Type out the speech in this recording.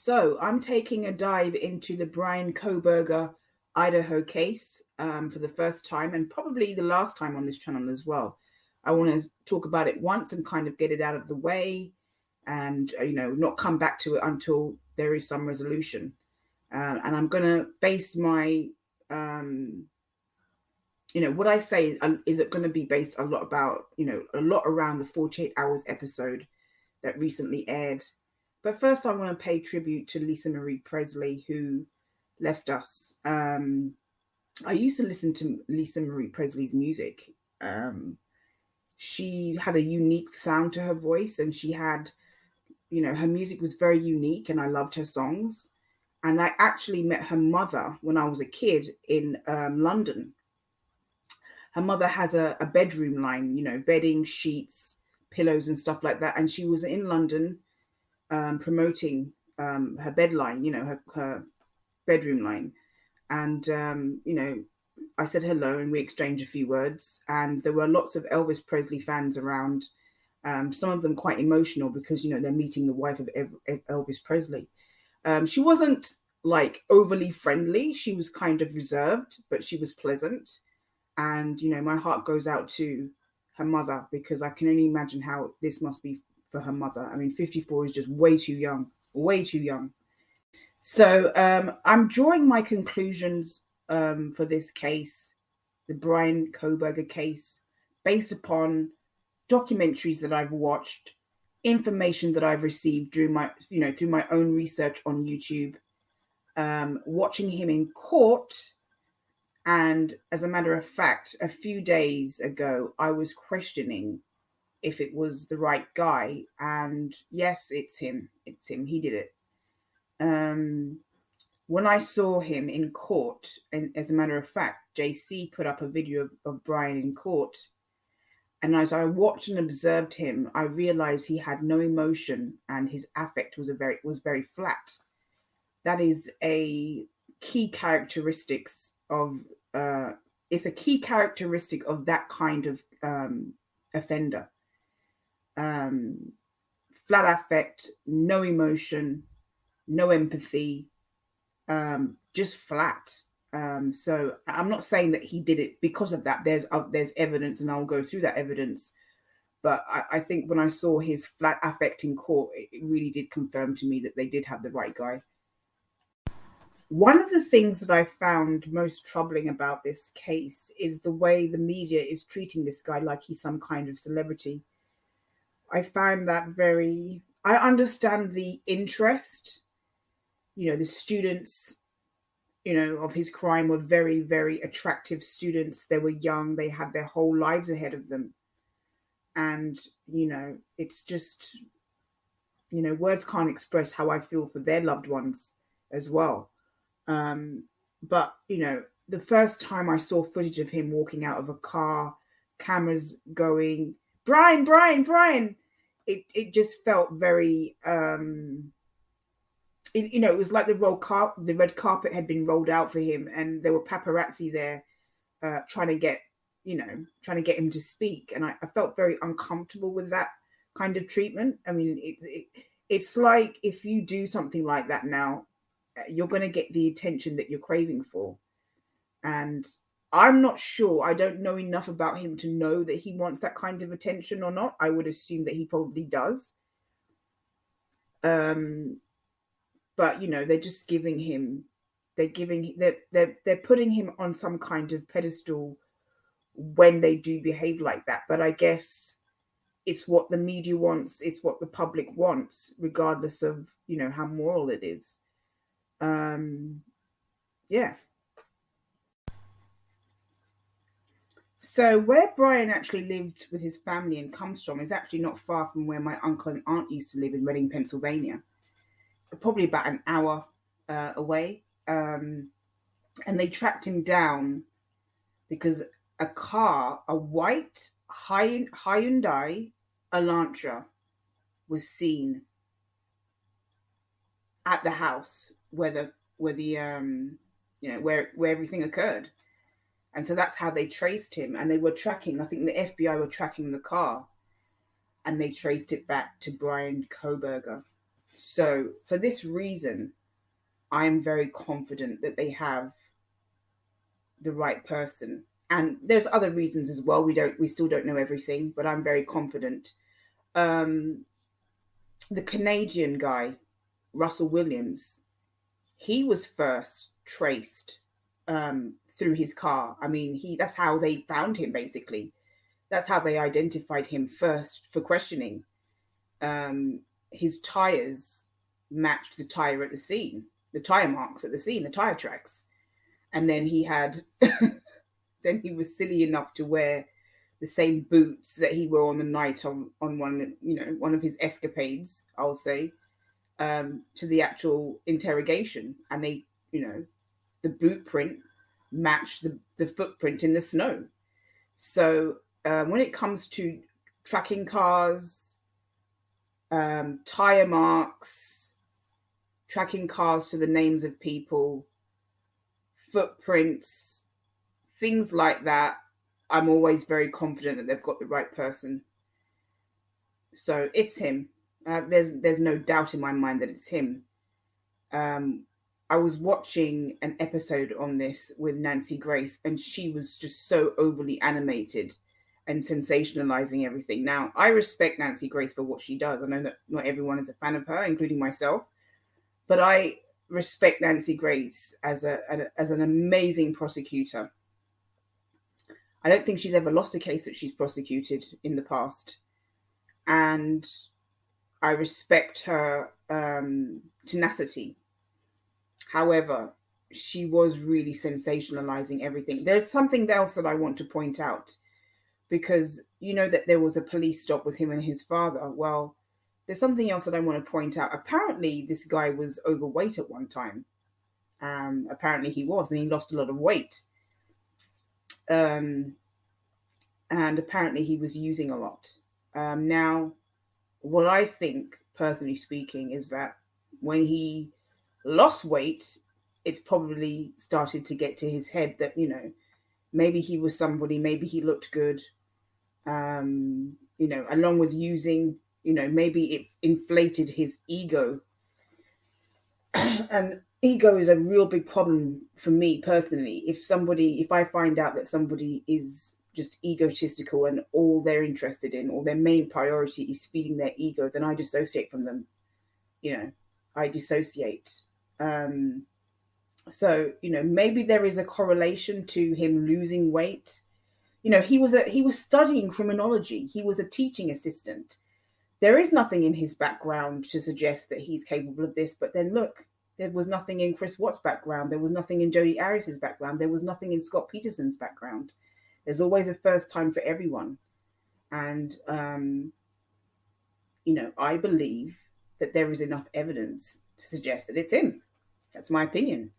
So I'm taking a dive into the Bryan Kohberger Idaho case for the first time and probably the last time on this channel as well. I want to talk about it once and kind of get it out of the way and, not come back to it until there is some resolution. And I'm going to base my, what I say is it going to be based a lot about, a lot around the 48 Hours episode that recently aired. But first, I want to pay tribute to Lisa Marie Presley, who left us. I used to listen to Lisa Marie Presley's music. She had a unique sound to her voice, and she had, her music was very unique, and I loved her songs. And I actually met her mother when I was a kid in London. Her mother has a bedroom line, bedding, sheets, pillows, and stuff like that. And she was in London promoting her bed line, her bedroom line. And, I said hello and we exchanged a few words. And there were lots of Elvis Presley fans around, some of them quite emotional because, they're meeting the wife of Elvis Presley. She wasn't like overly friendly. She was kind of reserved, but she was pleasant. And, my heart goes out to her mother because I can only imagine how this must be for her mother. I mean, 54 is just way too young, way too young. So I'm drawing my conclusions for this case, the Bryan Kohberger case, based upon documentaries that I've watched, information that I've received through my own research on YouTube, watching him in court. And as a matter of fact, a few days ago, I was questioning if it was the right guy. And yes, it's him. It's him. He did it. When I saw him in court, and as a matter of fact, JC put up a video of Bryan in court. And as I watched and observed him, I realized he had no emotion and his affect was very flat. That is a key characteristics of it's a key characteristic of that kind of offender. Flat affect, no emotion, no empathy, just flat. So I'm not saying that he did it because of that. There's evidence, and I'll go through that evidence. But I think when I saw his flat affect in court, it really did confirm to me that they did have the right guy. One of the things that I found most troubling about this case is the way the media is treating this guy like he's some kind of celebrity. I found that I understand the interest. The students, of his crime were very, very attractive students. They were young. They had their whole lives ahead of them. And, it's just, words can't express how I feel for their loved ones as well. But, the first time I saw footage of him walking out of a car, cameras going, Bryan, it just felt very, it was like the red carpet had been rolled out for him, and there were paparazzi there trying to get him to speak. And I felt very uncomfortable with that kind of treatment. I mean, it's like if you do something like that now, you're going to get the attention that you're craving for. And I'm not sure. I don't know enough about him to know that he wants that kind of attention or not. I would assume that he probably does. But, they're just giving him, they're putting him on some kind of pedestal when they do behave like that. But I guess it's what the media wants. It's what the public wants, regardless of, how moral it is. Yeah. So where Bryan actually lived with his family and comes from is actually not far from where my uncle and aunt used to live in Reading, Pennsylvania. Probably about an hour away. And they tracked him down because a white Hyundai Elantra was seen at the house where everything occurred. And so that's how they traced him. And they were tracking, I think the FBI were tracking the car, and they traced it back to Bryan Kohberger. So for this reason, I'm very confident that they have the right person. And there's other reasons as well. We still don't know everything, but I'm very confident. Um, the Canadian guy, Russell Williams, he was first traced through his car. I mean, that's how they found him basically. That's how they identified him first for questioning. His tires matched the tire at the scene, the tire marks at the scene, the tire tracks. And then then he was silly enough to wear the same boots that he wore on the night on one of his escapades, I'll say, to the actual interrogation. And the boot print matched the footprint in the snow. So when it comes to tracking cars, tire marks, tracking cars to the names of people, footprints, things like that, I'm always very confident that they've got the right person. So it's him. There's no doubt in my mind that it's him. I was watching an episode on this with Nancy Grace, and she was just so overly animated and sensationalizing everything. Now, I respect Nancy Grace for what she does. I know that not everyone is a fan of her, including myself, but I respect Nancy Grace as an amazing prosecutor. I don't think she's ever lost a case that she's prosecuted in the past. And I respect her tenacity. However, she was really sensationalizing everything. There's something else that I want to point out, because you know that there was a police stop with him and his father. Well, there's something else that I want to point out. Apparently, this guy was overweight at one time. Apparently he was, and he lost a lot of weight. And apparently he was using a lot. Now, what I think, personally speaking, is that when he lost weight, it's probably started to get to his head that, maybe he was somebody, maybe he looked good, along with using, maybe it inflated his ego. And ego is a real big problem for me personally. If I find out that somebody is just egotistical and all they're interested in, or their main priority is feeding their ego, then I dissociate from them. I dissociate. So maybe there is a correlation to him losing weight. He was studying criminology. He was a teaching assistant. There is nothing in his background to suggest that he's capable of this. But then look, there was nothing in Chris Watts' background. There was nothing in Jodi Arias's background. There was nothing in Scott Peterson's background. There's always a first time for everyone. And, I believe that there is enough evidence to suggest that it's him. That's my opinion.